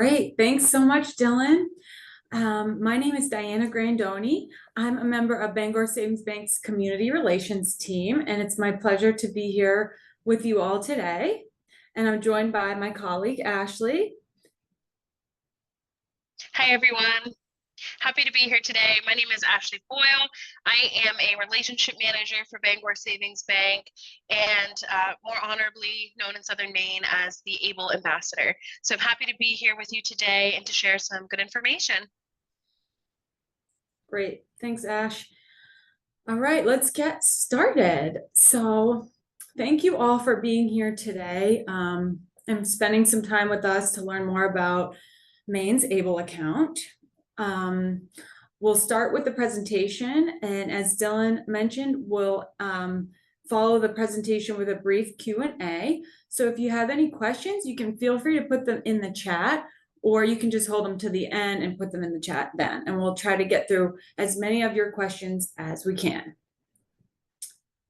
Great. Thanks so much, Dylan. My name is Diana Grandoni. I'm a member of Bangor Savings Bank's Community Relations team, and it's my pleasure to be here with you all today. And I'm joined by my colleague, Ashley. Hi, everyone. Happy to be here today. My name is Ashley Boyle. I am a relationship manager for Bangor Savings Bank and more honorably known in Southern Maine as the ABLE Ambassador. So I'm happy to be here with you today and to share some good information. Great. Thanks, Ash. All right, let's get started. So thank you all for being here today and spending some time with us to learn more about Maine's ABLE account. We'll start with the presentation, and as Dylan mentioned, we'll follow the presentation with a brief Q&A. So if you have any questions, you can feel free to put them in the chat, or you can just hold them to the end and put them in the chat then, and we'll try to get through as many of your questions as we can.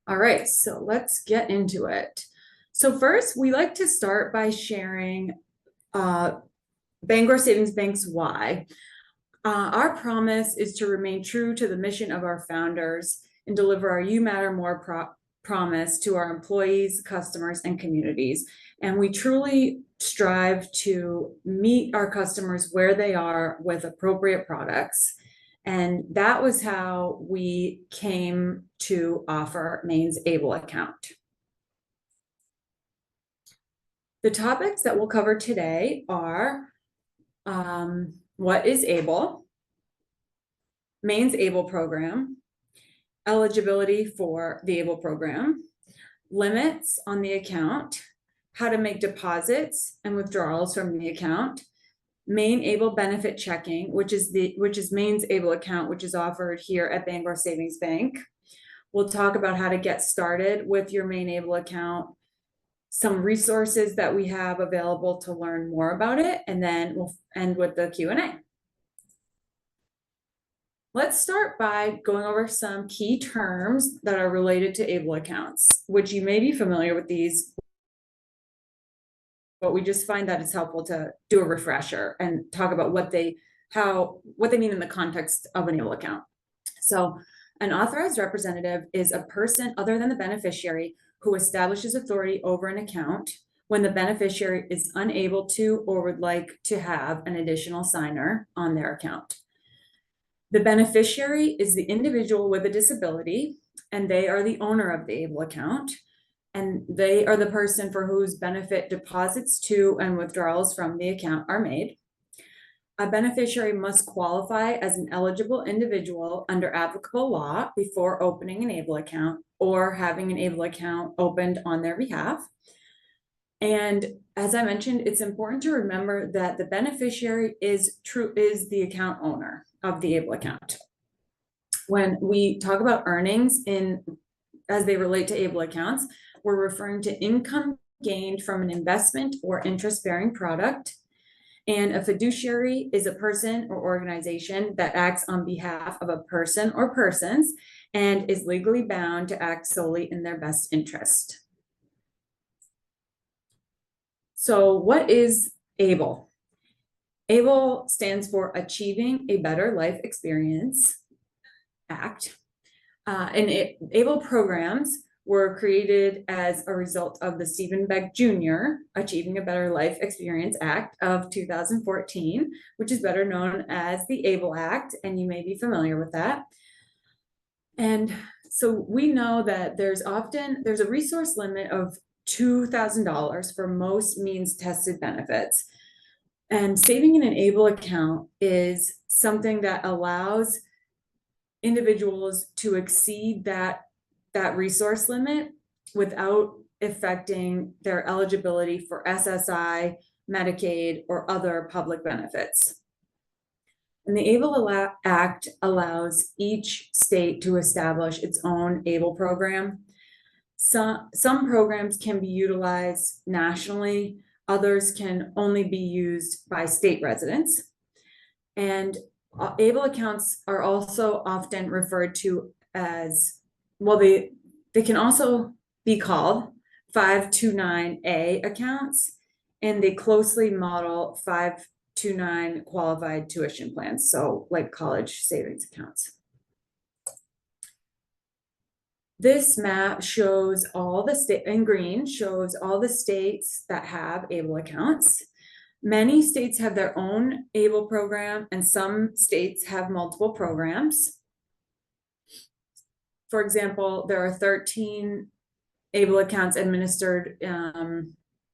All right, so let's get into it. So first, we like to start by sharing Bangor Savings Bank's why. Our promise is to remain true to the mission of our founders and deliver our You Matter More promise to our employees, customers, and communities. And we truly strive to meet our customers where they are with appropriate products. And that was how we came to offer Maine's ABLE account. The topics that we'll cover today are what is ABLE, Maine's ABLE program, eligibility for the ABLE program, limits on the account, how to make deposits and withdrawals from the account, Maine ABLE benefit checking, which is Maine's ABLE account, which is offered here at Bangor Savings Bank. We'll talk about how to get started with your Maine ABLE account, some resources that we have available to learn more about it, and then we'll end with the Q&A. Let's start by going over some key terms that are related to ABLE accounts, which you may be familiar with these, but we just find that it's helpful to do a refresher and talk about what they mean in the context of an ABLE account. So an authorized representative is a person other than the beneficiary who establishes authority over an account when the beneficiary is unable to or would like to have an additional signer on their account. The beneficiary is the individual with a disability, and they are the owner of the ABLE account, and they are the person for whose benefit deposits to and withdrawals from the account are made. A beneficiary must qualify as an eligible individual under applicable law before opening an ABLE account or having an ABLE account opened on their behalf. And as I mentioned, it's important to remember that the beneficiary is the account owner of the ABLE account. When we talk about earnings as they relate to ABLE accounts, we're referring to income gained from an investment or interest-bearing product. And a fiduciary is a person or organization that acts on behalf of a person or persons and is legally bound to act solely in their best interest. So what is ABLE? ABLE stands for Achieving a Better Life Experience Act. ABLE programs were created as a result of the Stephen Beck Jr. Achieving a Better Life Experience Act of 2014, which is better known as the ABLE Act, and you may be familiar with that. And so we know that there's a resource limit of $2,000 for most means-tested benefits. And saving in an ABLE account is something that allows individuals to exceed that resource limit without affecting their eligibility for SSI, Medicaid, or other public benefits. And the ABLE Act allows each state to establish its own ABLE program. Some programs can be utilized nationally, others can only be used by state residents. And ABLE accounts are also often referred to as, well, they can also be called 529A accounts, and they closely model 529 qualified tuition plans, so like college savings accounts. This map shows all the state, in green shows all the states that have ABLE accounts. Many states have their own ABLE program, and some states have multiple programs. For example, there are 13 ABLE accounts administered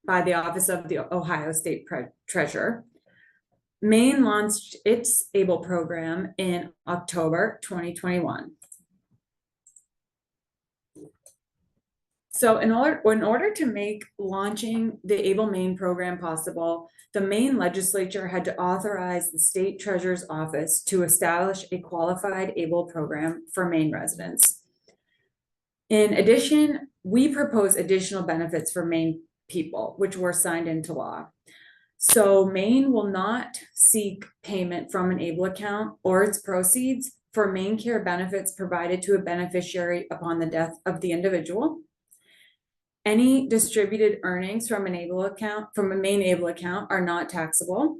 by the Office of the Ohio State Treasurer. Maine launched its ABLE program in October 2021. So in order to make launching the ABLE Maine program possible, the Maine legislature had to authorize the state treasurer's office to establish a qualified ABLE program for Maine residents. In addition, we propose additional benefits for Maine people, which were signed into law. So Maine will not seek payment from an ABLE account or its proceeds for Maine care benefits provided to a beneficiary upon the death of the individual. Any distributed earnings from an ABLE account, from a Maine ABLE account, are not taxable.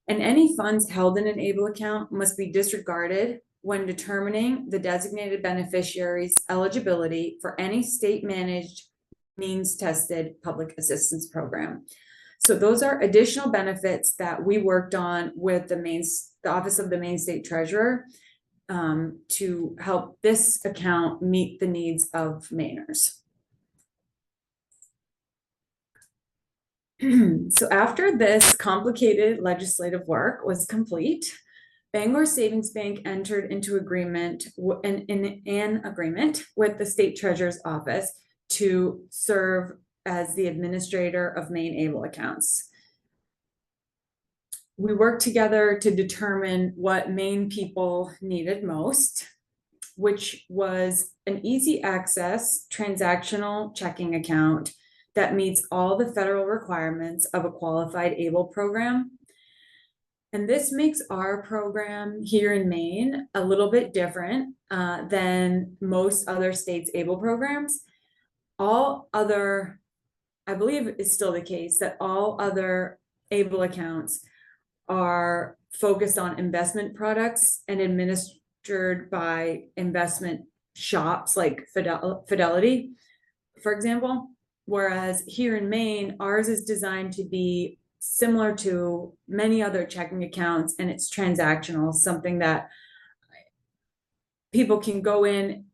And any funds held in an ABLE account must be disregarded when determining the designated beneficiary's eligibility for any state-managed, means-tested public assistance program. So those are additional benefits that we worked on with the Office of the Maine State Treasurer to help this account meet the needs of Mainers. So after this complicated legislative work was complete, Bangor Savings Bank entered into an agreement with the state treasurer's office to serve as the administrator of Maine ABLE accounts. We worked together to determine what Maine people needed most, which was an easy access transactional checking account that meets all the federal requirements of a qualified ABLE program. And this makes our program here in Maine a little bit different than most other states' ABLE programs. All other, I believe it's still the case, that all other ABLE accounts are focused on investment products and administered by investment shops like Fidelity, for example. Whereas here in Maine, ours is designed to be similar to many other checking accounts, and it's transactional, something that people can go in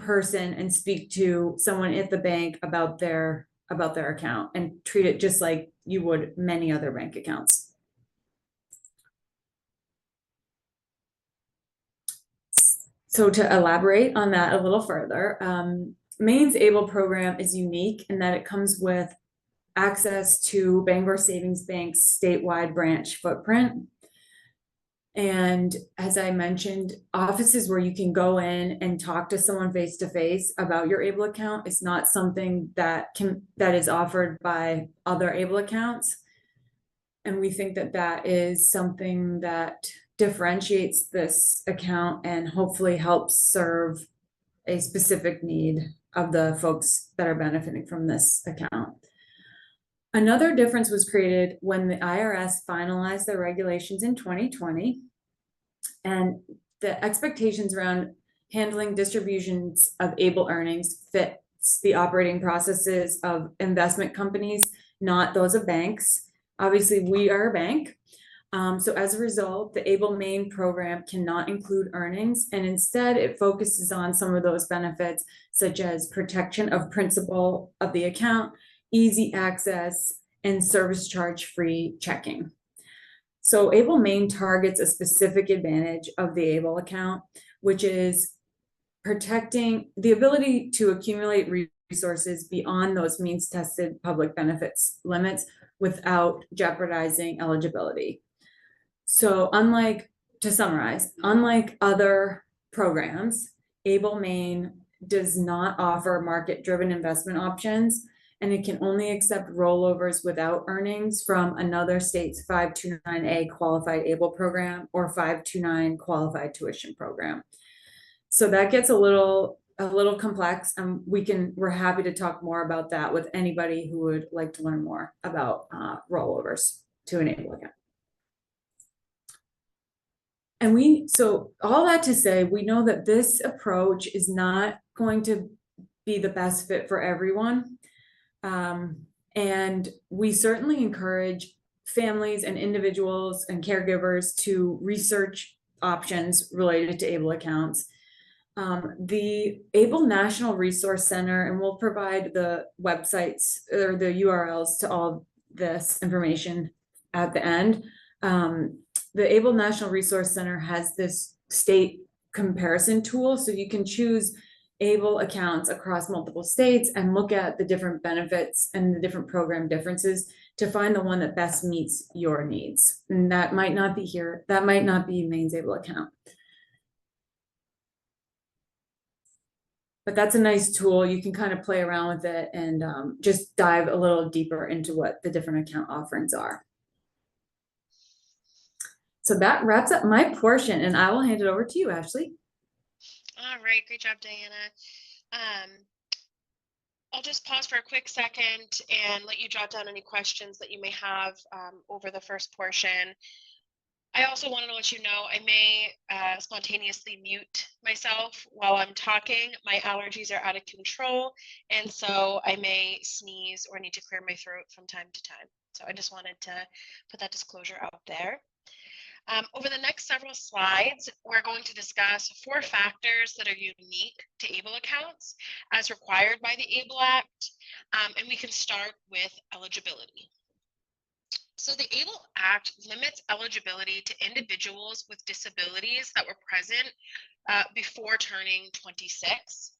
person and speak to someone at the bank about their account and treat it just like you would many other bank accounts. So to elaborate on that a little further, Maine's ABLE program is unique in that it comes with access to Bangor Savings Bank's statewide branch footprint. And as I mentioned, offices where you can go in and talk to someone face to face about your ABLE account is not something that is offered by other ABLE accounts. And we think that that is something that differentiates this account and hopefully helps serve a specific need of the folks that are benefiting from this account. Another difference was created when the IRS finalized their regulations in 2020, and the expectations around handling distributions of ABLE earnings fits the operating processes of investment companies, not those of banks. Obviously, we are a bank. So as a result, the ABLE Maine program cannot include earnings, and instead it focuses on some of those benefits, such as protection of principal of the account, easy access, and service charge-free checking. So ABLE Maine targets a specific advantage of the ABLE account, which is protecting the ability to accumulate resources beyond those means-tested public benefits limits without jeopardizing eligibility. So to summarize, unlike other programs, ABLE Maine does not offer market-driven investment options, and it can only accept rollovers without earnings from another state's 529A qualified ABLE program or 529 qualified tuition program. So that gets a little complex, and we're happy to talk more about that with anybody who would like to learn more about rollovers to an ABLE account. so all that to say, we know that this approach is not going to be the best fit for everyone. And we certainly encourage families and individuals and caregivers to research options related to ABLE accounts. The ABLE National Resource Center, and we'll provide the websites or the URLs to all this information at the end. The ABLE National Resource Center has this state comparison tool, so you can choose ABLE accounts across multiple states and look at the different benefits and the different program differences to find the one that best meets your needs. And that might not be here, that might not be Maine's ABLE account. But that's a nice tool. You can kind of play around with it and just dive a little deeper into what the different account offerings are. So that wraps up my portion, and I will hand it over to you, Ashley. All right, great job, Diana. I'll just pause for a quick second and let you jot down any questions that you may have over the first portion. I also wanted to let you know I may spontaneously mute myself while I'm talking. My allergies are out of control, and so I may sneeze or need to clear my throat from time to time. So I just wanted to put that disclosure out there. Over the next several slides, we're going to discuss 4 factors that are unique to ABLE accounts as required by the ABLE Act, and we can start with eligibility. So the ABLE Act limits eligibility to individuals with disabilities that were present before turning 26.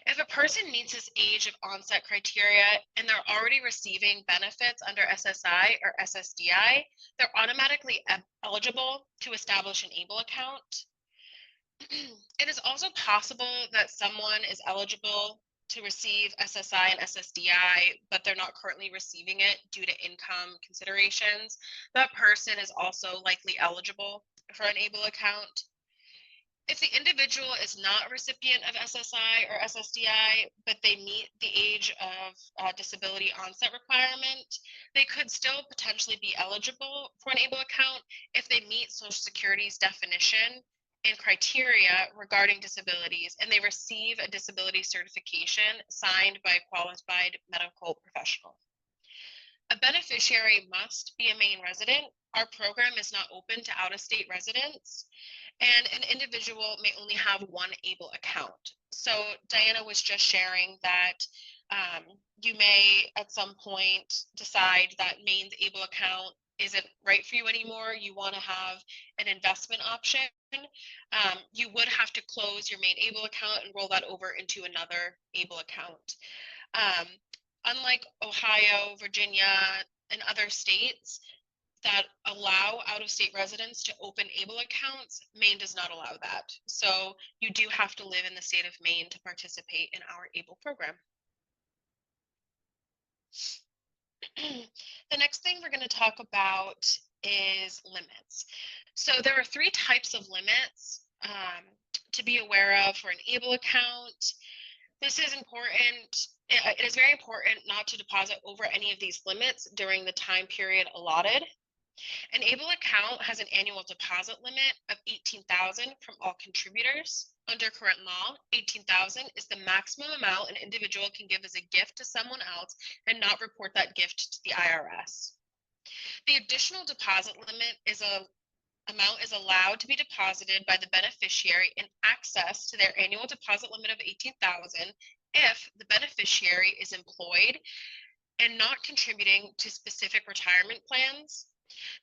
If a person meets this age of onset criteria and they're already receiving benefits under SSI or SSDI, they're automatically eligible to establish an ABLE account. It is also possible that someone is eligible to receive SSI and SSDI, but they're not currently receiving it due to income considerations. That person is also likely eligible for an ABLE account. If the individual is not a recipient of SSI or SSDI, but they meet the age of disability onset requirement, they could still potentially be eligible for an ABLE account if they meet Social Security's definition and criteria regarding disabilities, and they receive a disability certification signed by a qualified medical professional. A beneficiary must be a Maine resident. Our program is not open to out-of-state residents, and an individual may only have one ABLE account. So Diana was just sharing that you may at some point decide that Maine's ABLE account isn't right for you anymore. You want to have an investment option. You would have to close your Maine ABLE account and roll that over into another ABLE account. Unlike Ohio, Virginia, and other states that allow out-of-state residents to open ABLE accounts, Maine does not allow that. So you do have to live in the state of Maine to participate in our ABLE program. The next thing we're going to talk about is limits. So there are 3 types of limits to be aware of for an ABLE account. This is important. It is very important not to deposit over any of these limits during the time period allotted. An ABLE account has an annual deposit limit of $18,000 from all contributors. Under current law, $18,000 is the maximum amount an individual can give as a gift to someone else and not report that gift to the IRS. The additional deposit limit amount is allowed to be deposited by the beneficiary in excess to their annual deposit limit of $18,000 if the beneficiary is employed and not contributing to specific retirement plans.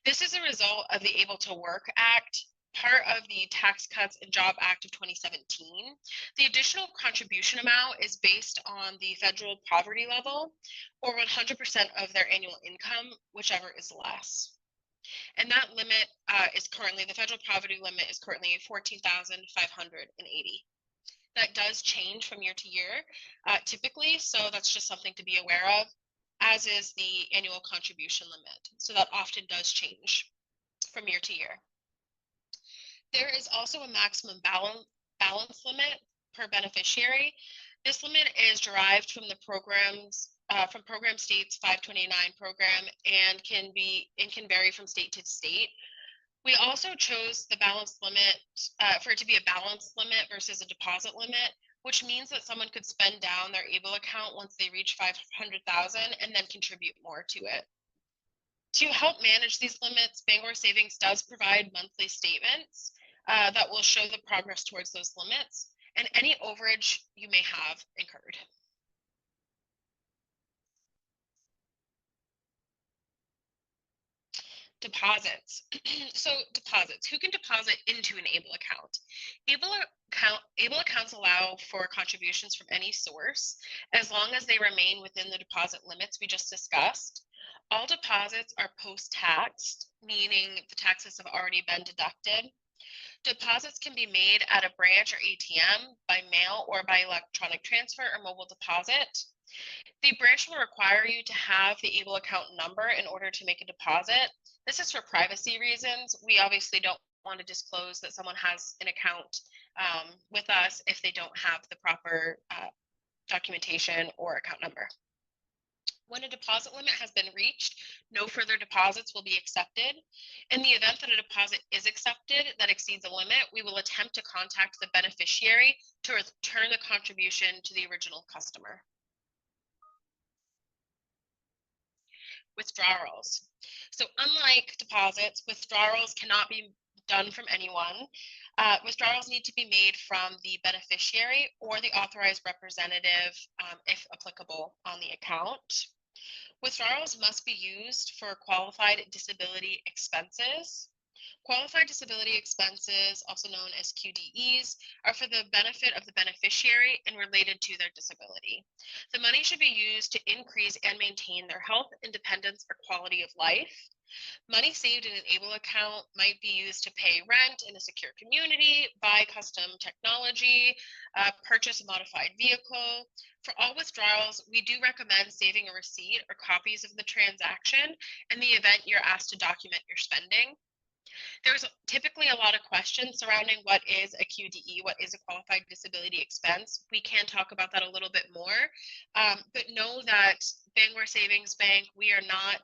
This is a result of the Able to Work Act, part of the Tax Cuts and Job Act of 2017. The additional contribution amount is based on the federal poverty level or 100% of their annual income, whichever is less. And that limit is currently, the federal poverty limit is currently $14,580. That does change from year to year, typically, so that's just something to be aware of, as is the annual contribution limit. So that often does change from year to year. There is also a maximum balance limit per beneficiary. This limit is derived from the from program state's 529 program and can vary from state to state. We also chose the balance limit for it to be a balance limit versus a deposit limit, which means that someone could spend down their ABLE account once they reach 500,000 and then contribute more to it. To help manage these limits, Bangor Savings does provide monthly statements that will show the progress towards those limits and any overage you may have incurred. Deposits. So deposits, who can deposit into an ABLE account? ABLE accounts allow for contributions from any source as long as they remain within the deposit limits we just discussed. All deposits are post-taxed, meaning the taxes have already been deducted. Deposits can be made at a branch or ATM by mail or by electronic transfer or mobile deposit. The branch will require you to have the ABLE account number in order to make a deposit. This is for privacy reasons. We obviously don't want to disclose that someone has an account with us if they don't have the proper documentation or account number. When a deposit limit has been reached, no further deposits will be accepted. In the event that a deposit is accepted that exceeds a limit, we will attempt to contact the beneficiary to return the contribution to the original customer. Withdrawals. So unlike deposits, withdrawals cannot be done from anyone. Withdrawals need to be made from the beneficiary or the authorized representative, if applicable, on the account. Withdrawals must be used for qualified disability expenses. Qualified disability expenses, also known as QDEs, are for the benefit of the beneficiary and related to their disability. The money should be used to increase and maintain their health, independence, or quality of life. Money saved in an ABLE account might be used to pay rent in a secure community, buy custom technology, purchase a modified vehicle. For all withdrawals, we do recommend saving a receipt or copies of the transaction in the event you're asked to document your spending. There's typically a lot of questions surrounding what is a QDE, what is a qualified disability expense. We can talk about that a little bit more, but know that Bangor Savings Bank, we are not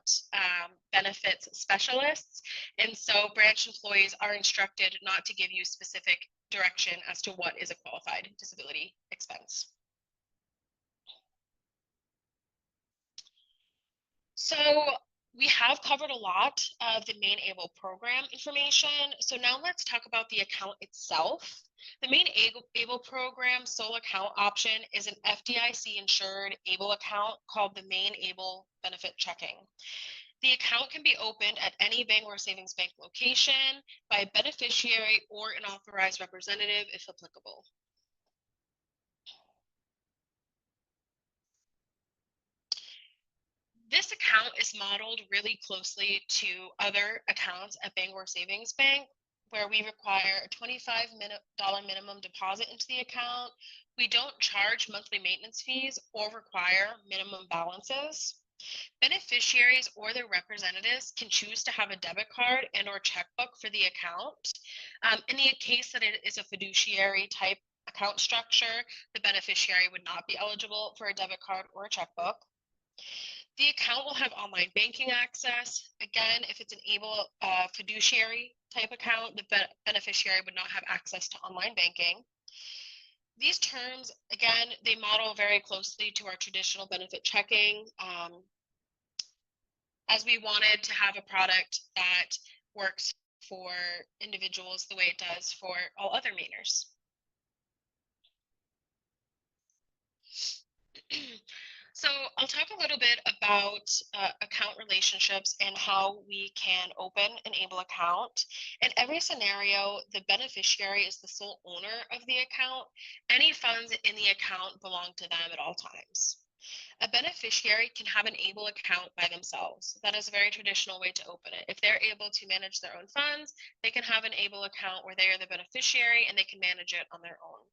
benefits specialists, and so branch employees are instructed not to give you specific direction as to what is a qualified disability expense. So we have covered a lot of the Maine ABLE program information. So now let's talk about the account itself. The Maine ABLE program sole account option is an FDIC insured ABLE account called the Maine ABLE Benefit Checking. The account can be opened at any Bangor Savings Bank location by a beneficiary or an authorized representative if applicable. This account is modeled really closely to other accounts at Bangor Savings Bank, where we require a $25 minimum deposit into the account. We don't charge monthly maintenance fees or require minimum balances. Beneficiaries or their representatives can choose to have a debit card and or checkbook for the account. In the case that it is a fiduciary type account structure, the beneficiary would not be eligible for a debit card or a checkbook. The account will have online banking access. Again, if it's an ABLE fiduciary type account, the beneficiary would not have access to online banking. These terms, again, they model very closely to our traditional benefit checking, as we wanted to have a product that works for individuals the way it does for all other Mainers. So I'll talk a little bit about account relationships and how we can open an ABLE account. In every scenario, the beneficiary is the sole owner of the account. Any funds in the account belong to them at all times. A beneficiary can have an ABLE account by themselves. That is a very traditional way to open it. If they're able to manage their own funds, they can have an ABLE account where they are the beneficiary and they can manage it on their own.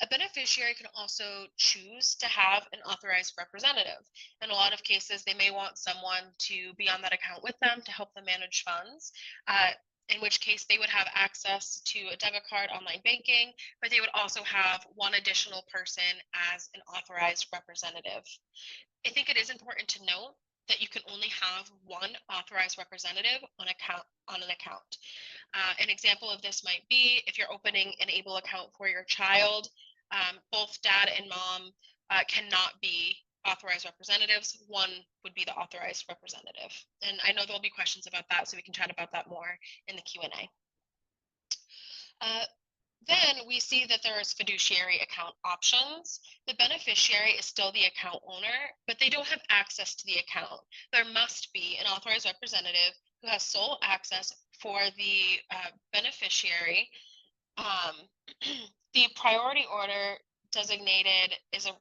A beneficiary can also choose to have an authorized representative. In a lot of cases, they may want someone to be on that account with them to help them manage funds, in which case they would have access to a debit card, online banking, but they would also have one additional person as an authorized representative. I think it is important to note that you can only have one authorized representative on an account. An example of this might be if you're opening an ABLE account for your child, both dad and mom cannot be authorized representatives. One would be the authorized representative. And I know there'll be questions about that, so we can chat about that more in the Q&A. Then we see that there is fiduciary account options. The beneficiary is still the account owner, but they don't have access to the account. There must be an authorized representative who has sole access for the beneficiary. The priority order designated is a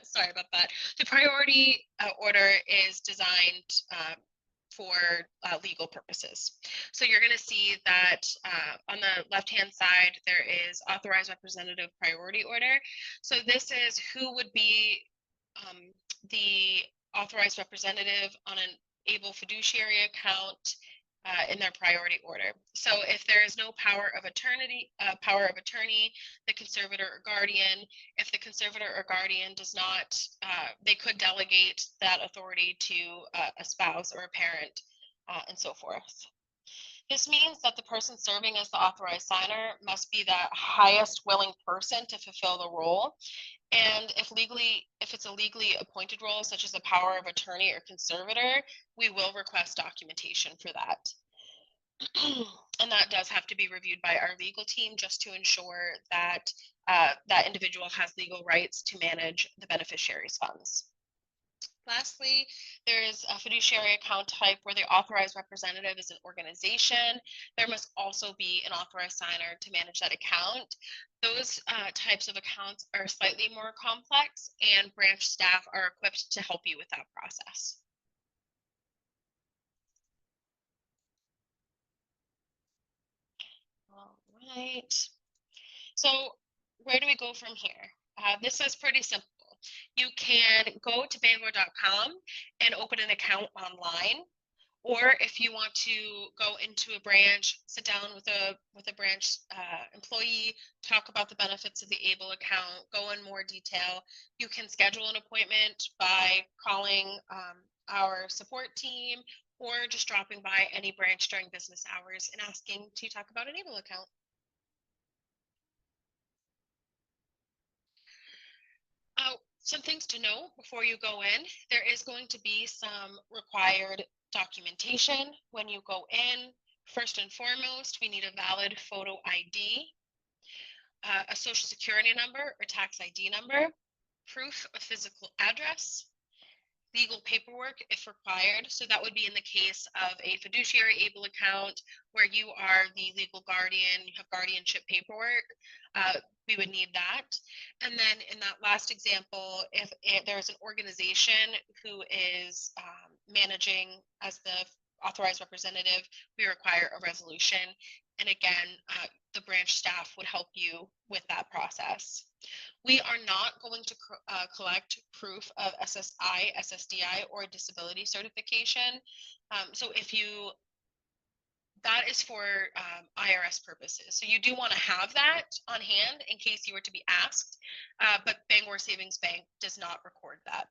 sorry about that. The priority order is designed for legal purposes. So you're going to see that on the left-hand side, there is authorized representative priority order. So this is who would be the authorized representative on an ABLE fiduciary account in their priority order. So if there is no power of attorney, the conservator or guardian, if the conservator or guardian does not, they could delegate that authority to a spouse or a parent and so forth. This means that the person serving as the authorized signer must be the highest willing person to fulfill the role. And if it's a legally appointed role, such as a power of attorney or conservator, we will request documentation for that. And that does have to be reviewed by our legal team just to ensure that that individual has legal rights to manage the beneficiary's funds. Lastly, there is a fiduciary account type where the authorized representative is an organization. There must also be an authorized signer to manage that account. Those types of accounts are slightly more complex, and branch staff are equipped to help you with that process. All right. So where do we go from here? This is pretty simple. You can go to bangor.com and open an account online. Or if you want to go into a branch, sit down with a branch employee, talk about the benefits of the ABLE account, go in more detail, you can schedule an appointment by calling our support team or just dropping by any branch during business hours and asking to talk about an ABLE account. Some things to know before you go in. There is going to be some required documentation when you go in. First and foremost, we need a valid photo ID, a social security number or tax ID number, proof of physical address, legal paperwork if required. So that would be in the case of a fiduciary ABLE account where you are the legal guardian, you have guardianship paperwork. We would need that. And then in that last example, if there's an organization who is managing as the authorized representative, we require a resolution. And again, the branch staff would help you with that process. We are not going to collect proof of SSI, SSDI, or disability certification. So if you, that is for IRS purposes. So you do want to have that on hand in case you were to be asked, but Bangor Savings Bank does not record that.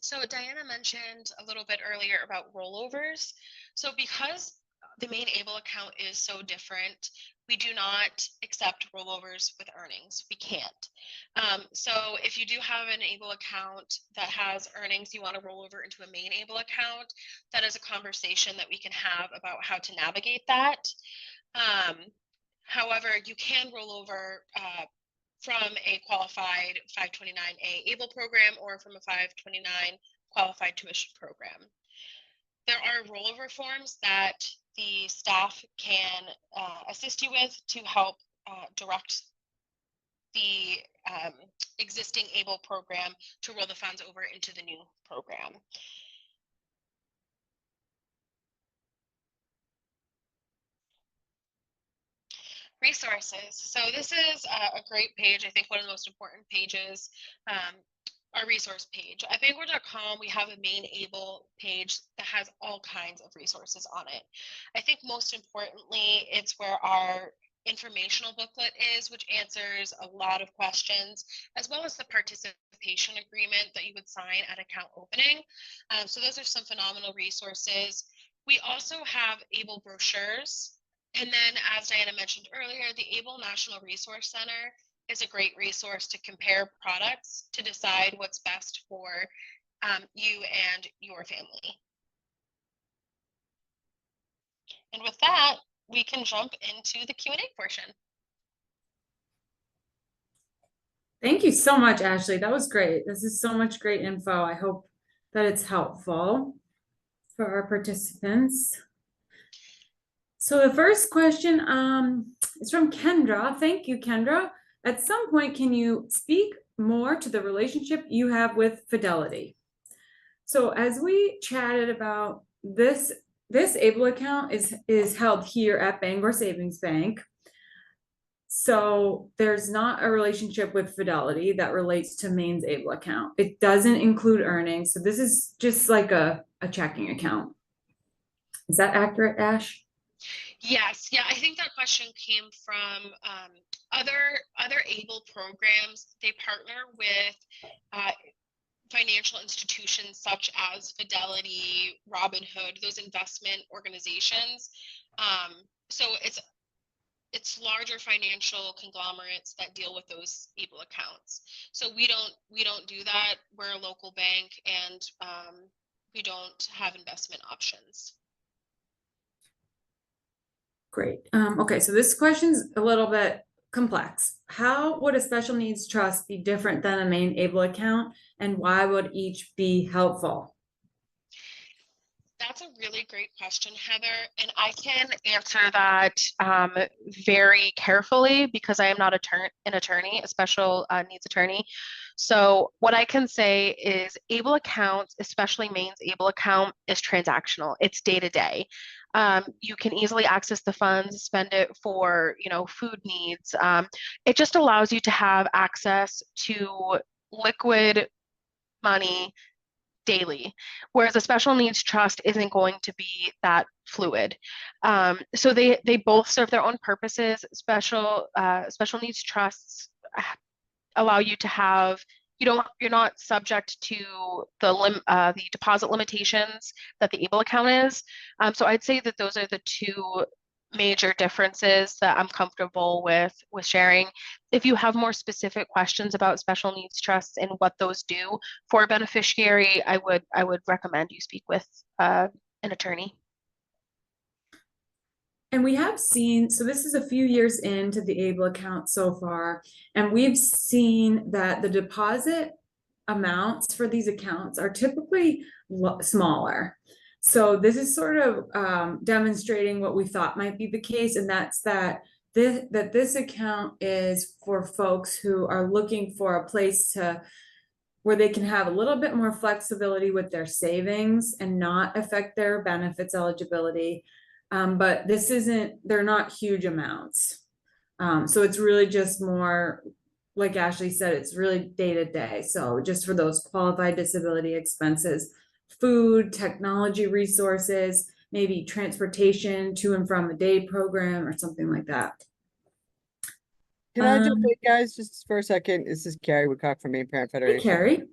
So Diana mentioned a little bit earlier about rollovers. So because the Maine ABLE account is so different, we do not accept rollovers with earnings. We can't. So if you do have an ABLE account that has earnings, you want to roll over into a Maine ABLE account, that is a conversation that we can have about how to navigate that. However, you can roll over from a qualified 529A ABLE program or from a 529 qualified tuition program. There are rollover forms that the staff can assist you with to help direct the existing ABLE program to roll the funds over into the new program. Resources. So this is a great page. I think one of the most important pages, our resource page. At Bangor.com, we have a Maine ABLE page that has all kinds of resources on it. I think most importantly, it's where our informational booklet is, which answers a lot of questions, as well as the participation agreement that you would sign at account opening. So those are some phenomenal resources. We also have ABLE brochures. And then, as Diana mentioned earlier, the ABLE National Resource Center is a great resource to compare products to decide what's best for you and your family. And with that, we can jump into the Q&A portion. Thank you so much, Ashley. That was great. This is so much great info. I hope that it's helpful for our participants. So the first question is from Kendra. Thank you, Kendra. At some point, can you speak more to the relationship you have with Fidelity? So as we chatted about this ABLE account is held here at Bangor Savings Bank. So there's not a relationship with Fidelity that relates to Maine's ABLE account. It doesn't include earnings. So this is just like a checking account. Is that accurate, Ash? Yes, yeah, I think that question came from other ABLE programs. They partner with financial institutions such as Fidelity, Robinhood, those investment organizations. So it's larger financial conglomerates that deal with those ABLE accounts. So we don't do that. We're a local bank, and we don't have investment options. Great. Okay, so this question's a little bit complex. How would a special needs trust be different than a Maine ABLE account, and why would each be helpful? That's a really great question, Heather, and I can answer that very carefully because I am not an attorney, a special needs attorney. So what I can say is ABLE accounts, especially Maine's ABLE account, is transactional. It's day to day. You can easily access the funds, spend it for, food needs. It just allows you to have access to liquid money daily, whereas a special needs trust isn't going to be that fluid. So they both serve their own purposes. Special needs trusts allow you to have, you're not subject to the deposit limitations that the ABLE account is. So I'd say that those are the two major differences that I'm comfortable with sharing. If you have more specific questions about special needs trusts and what those do for a beneficiary, I would recommend you speak with an attorney. And we have seen, so this is a few years into the ABLE account so far, and we've seen that the deposit amounts for these accounts are typically smaller. So this is sort of demonstrating what we thought might be the case, and that's that this account is for folks who are looking for a place where they can have a little bit more flexibility with their savings and not affect their benefits eligibility. But they're not huge amounts. So it's really just more, like Ashley said, it's really day to day. So just for those qualified disability expenses, food, technology resources, maybe transportation to and from a day program or something like that. Can I jump in, guys, just for a second? This is Carrie Woodcock from Maine Parent Federation. Hey, Carrie.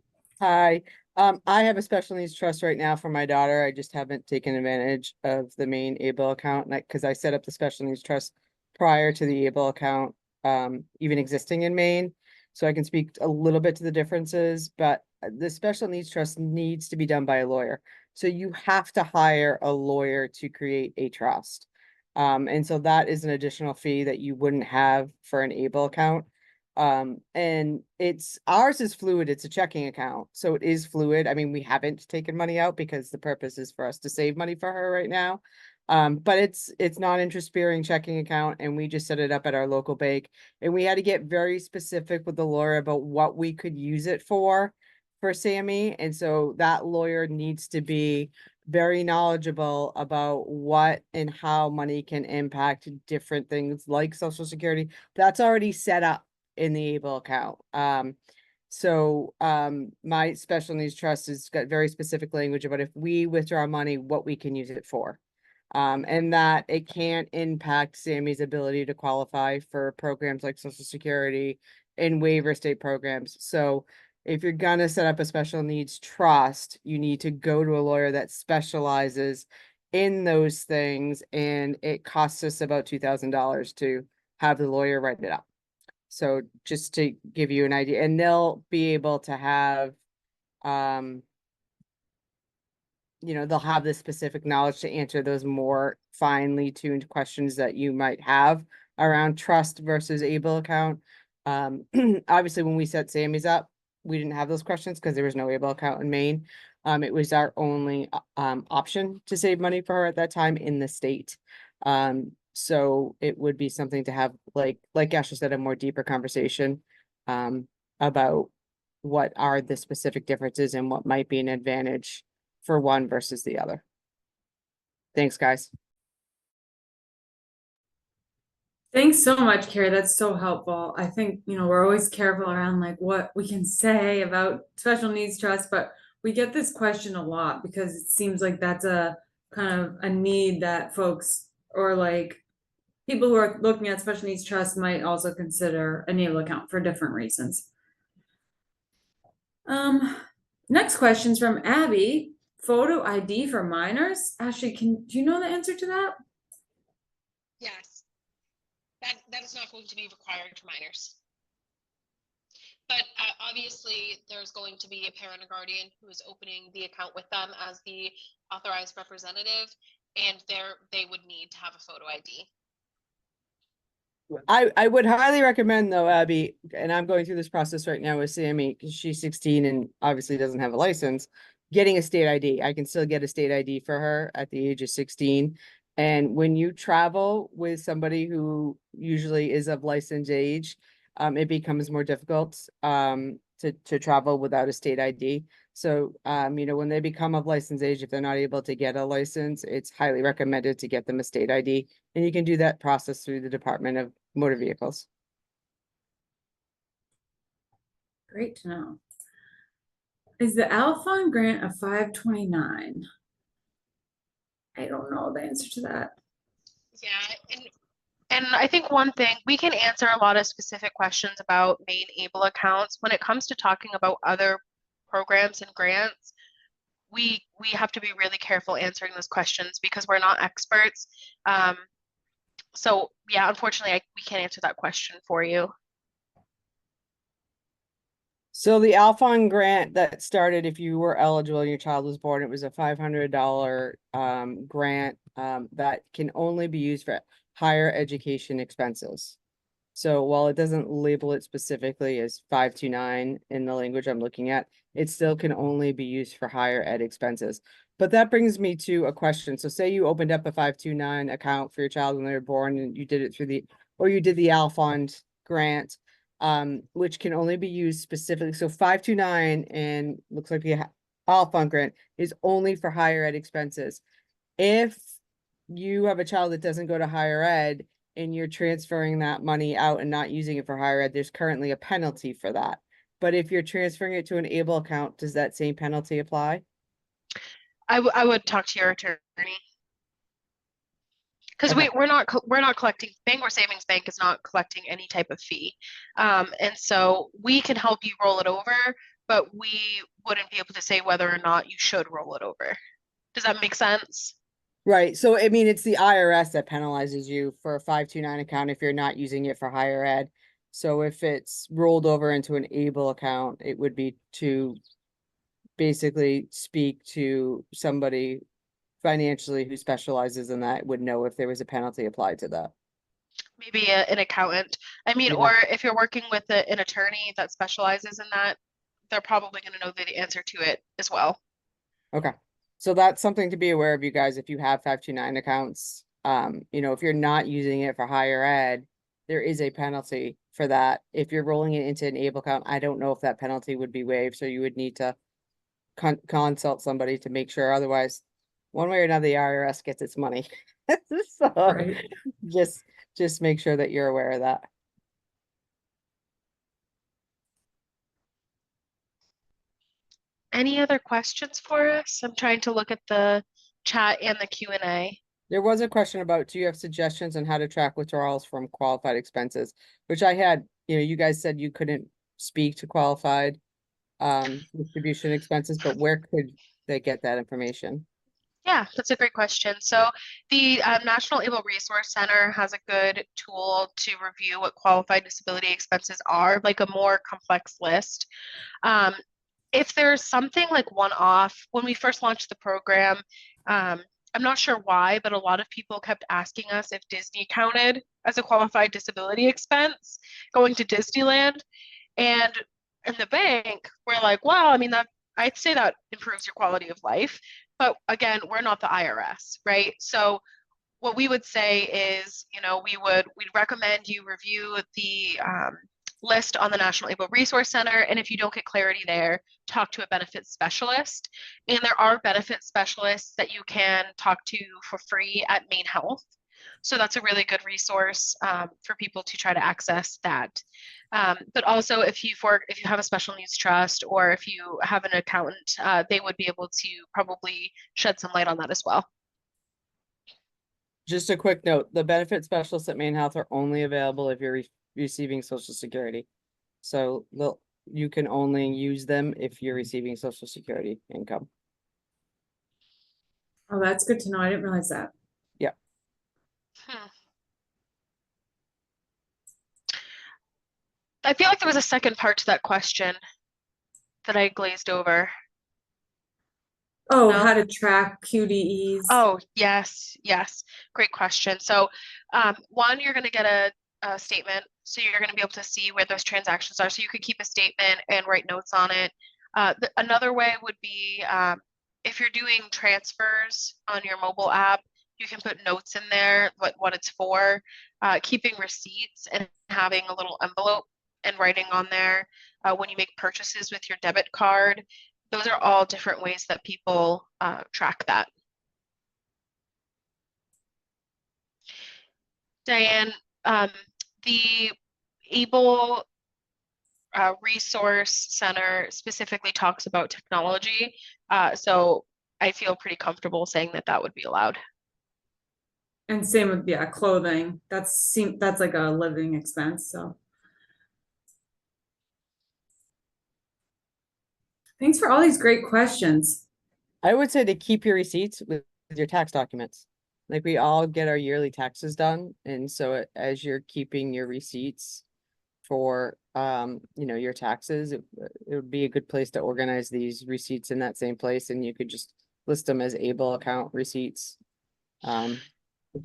Hi. I have a special needs trust right now for my daughter. I just haven't taken advantage of the Maine ABLE account because I set up the special needs trust prior to the ABLE account even existing in Maine. So I can speak a little bit to the differences, but the special needs trust needs to be done by a lawyer. So you have to hire a lawyer to create a trust. And so that is an additional fee that you wouldn't have for an ABLE account. And ours is fluid. It's a checking account. So it is fluid. I mean, we haven't taken money out because the purpose is for us to save money for her right now. But it's non-interest bearing checking account, and we just set it up at our local bank, and we had to get very specific with the lawyer about what we could use it for Sammy. And so that lawyer needs to be very knowledgeable about what and how money can impact different things like Social Security. That's already set up in the ABLE account. So my special needs trust has got very specific language about if we withdraw money, what we can use it for. And that it can't impact Sammy's ability to qualify for programs like Social Security and waiver state programs. So if you're gonna set up a special needs trust, you need to go to a lawyer that specializes in those things, and it costs us about $2,000 to have the lawyer write it up. So just to give you an idea, and they'll be able to have, they'll have the specific knowledge to answer those more finely tuned questions that you might have around trust versus able account. Obviously, when we set Sammy's up, we didn't have those questions because there was no able account in Maine. It was our only option to save money for her at that time in the state. So it would be something to have, like Ashley said, a more deeper conversation about what are the specific differences and what might be an advantage for one versus the other. Thanks, guys. Thanks so much, Carrie. That's so helpful. I think, we're always careful around like what we can say about special needs trust, but we get this question a lot because it seems like that's a kind of a need that folks or like people who are looking at special needs trust might also consider an ABLE account for different reasons. Next question's from Abby. Photo ID for minors. Ashley, do you know the answer to that? Yes, that is not going to be required for minors. But obviously, there's going to be a parent or guardian who is opening the account with them as the authorized representative, and they would need to have a photo ID. I would highly recommend though, Abby, and I'm going through this process right now with Sammy because she's 16 and obviously doesn't have a license, getting a state ID. I can still get a state ID for her at the age of 16. And when you travel with somebody who usually is of licensed age, it becomes more difficult to travel without a state ID. So, when they become of licensed age, if they're not able to get a license, it's highly recommended to get them a state ID. And you can do that process through the Department of Motor Vehicles. Great to know. Is the Alphon grant a 529? I don't know the answer to that. Yeah, and I think one thing, we can answer a lot of specific questions about Maine ABLE accounts. When it comes to talking about other programs and grants, we have to be really careful answering those questions because we're not experts. So yeah, unfortunately, we can't answer that question for you. So the Alphon grant that started, if you were eligible and your child was born, it was a $500 grant that can only be used for higher education expenses. So while it doesn't label it specifically as 529 in the language I'm looking at, it still can only be used for higher ed expenses. But that brings me to a question. So say you opened up a 529 account for your child when they were born and you did it through you did the Alphon grant, which can only be used specifically. So 529 and looks like the Alphon grant is only for higher ed expenses. If you have a child that doesn't go to higher ed and you're transferring that money out and not using it for higher ed, there's currently a penalty for that. But if you're transferring it to an ABLE account, does that same penalty apply? I would talk to your attorney. Because Okay. we're not collecting, Bangor Savings Bank is not collecting any type of fee. And so we can help you roll it over, but we wouldn't be able to say whether or not you should roll it over. Does that make sense? Right. So, I mean, it's the IRS that penalizes you for a 529 account if you're not using it for higher ed. So if it's rolled over into an ABLE account, it would be to basically speak to somebody financially who specializes in that, would know if there was a penalty applied to that. Maybe an accountant. I mean, Yeah. or if you're working with an attorney that specializes in that, they're probably going to know the answer to it as well. Okay. So that's something to be aware of, you guys, if you have 529 accounts. If you're not using it for higher ed, there is a penalty for that. If you're rolling it into an ABLE account, I don't know if that penalty would be waived, so you would need to consult somebody to make sure. Otherwise, one way or another, the IRS gets its money. So Right. just make sure that you're aware of that. Any other questions for us? I'm trying to look at the chat and the Q&A. There was a question about, do you have suggestions on how to track withdrawals from qualified expenses? Which I had, you guys said you couldn't speak to qualified distribution expenses, but where could they get that information? Yeah, that's a great question. So the National ABLE Resource Center has a good tool to review what qualified disability expenses are, like a more complex list. If there's something like one-off, when we first launched the program, I'm not sure why, but a lot of people kept asking us if Disney counted as a qualified disability expense going to Disneyland. And in the bank, we're like, well, I mean, that I'd say that improves your quality of life. But again, we're not the IRS, right? So what we would say is, we'd recommend you review the list on the National ABLE Resource Center. And if you don't get clarity there, talk to a benefits specialist. And there are benefits specialists that you can talk to for free at Maine Health. So that's a really good resource for people to try to access that. But also if you have a special needs trust or if you have an accountant, they would be able to probably shed some light on that as well. Just a quick note, the benefit specialists at Maine Health are only available if you're receiving Social Security. So you can only use them if you're receiving Social Security income. Oh, that's good to know. I didn't realize that. Yeah. I feel like there was a second part to that question that I glazed over. Oh, No? how to track QDEs. Oh, yes. Great question. So one, you're going to get a statement. So you're going to be able to see where those transactions are. So you could keep a statement and write notes on it. Another way would be if you're doing transfers on your mobile app, you can put notes in there, what it's for, keeping receipts and having a little envelope and writing on there when you make purchases with your debit card. Those are all different ways that people track that. Diane, the ABLE Resource Center specifically talks about technology. So I feel pretty comfortable saying that would be allowed. And same with, clothing. That's like a living expense, so. Thanks for all these great questions. I would say to keep your receipts with your tax documents. Like we all get our yearly taxes done. And so as you're keeping your receipts for, your taxes, it would be a good place to organize these receipts in that same place. And you could just list them as ABLE account receipts.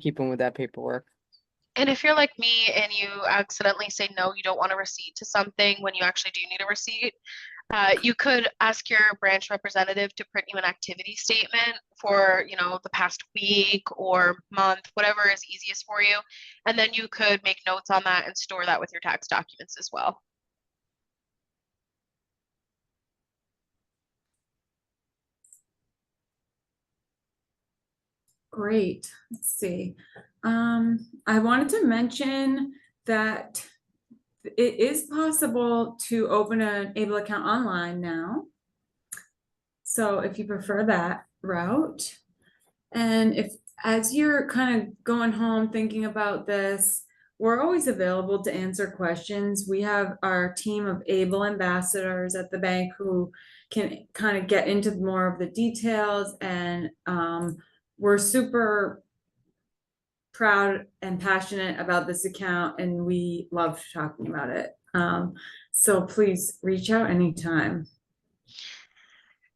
Keep them with that paperwork. And if you're like me and you accidentally say no, you don't want a receipt to something when you actually do need a receipt, you could ask your branch representative to print you an activity statement for, the past week or month, whatever is easiest for you. And then you could make notes on that and store that with your tax documents as well. Great. Let's see. I wanted to mention that it is possible to open an ABLE account online now. So if you prefer that route, and as you're kind of going home thinking about this, we're always available to answer questions. We have our team of ABLE ambassadors at the bank who can kind of get into more of the details, and we're super proud and passionate about this account, and we love talking about it. So please reach out anytime.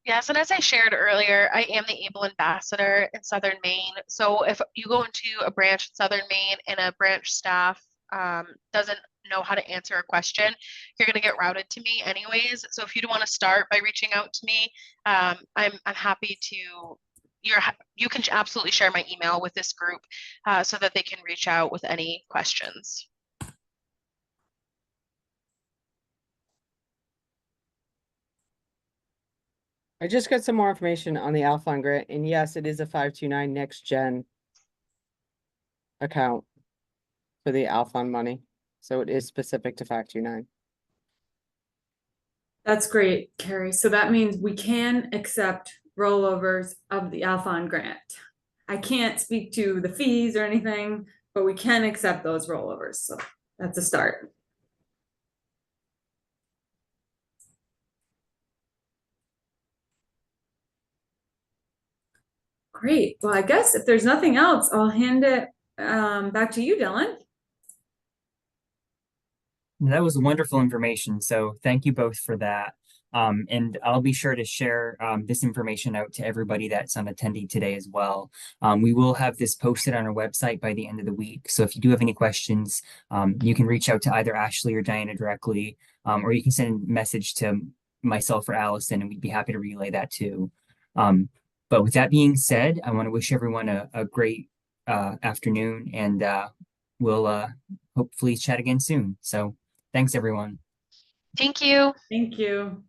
Yes, and as I shared earlier, I am the ABLE ambassador in Southern Maine. So if you go into a branch in Southern Maine and a branch staff doesn't know how to answer a question, you're going to get routed to me anyways. So if you want to start by reaching out to me, I'm happy to. You can absolutely share my email with this group so that they can reach out with any questions. I just got some more information on the Alphon grant, and yes, it is a 529 next gen account for the Alphon money. So it is specific to 529. That's great, Carrie. So that means we can accept rollovers of the Alphon grant. I can't speak to the fees or anything, but we can accept those rollovers. So that's a start. Great. Well, I guess if there's nothing else, I'll hand it back to you, Dylan. That was wonderful information. So thank you both for that. And I'll be sure to share this information out to everybody that's on attending today as well. We will have this posted on our website by the end of the week. So if you do have any questions, you can reach out to either Ashley or Diana directly, or you can send a message to myself or Allison, and we'd be happy to relay that too. But with that being said, I want to wish everyone a great afternoon, and we'll hopefully chat again soon. So thanks, everyone. Thank you. Thank you.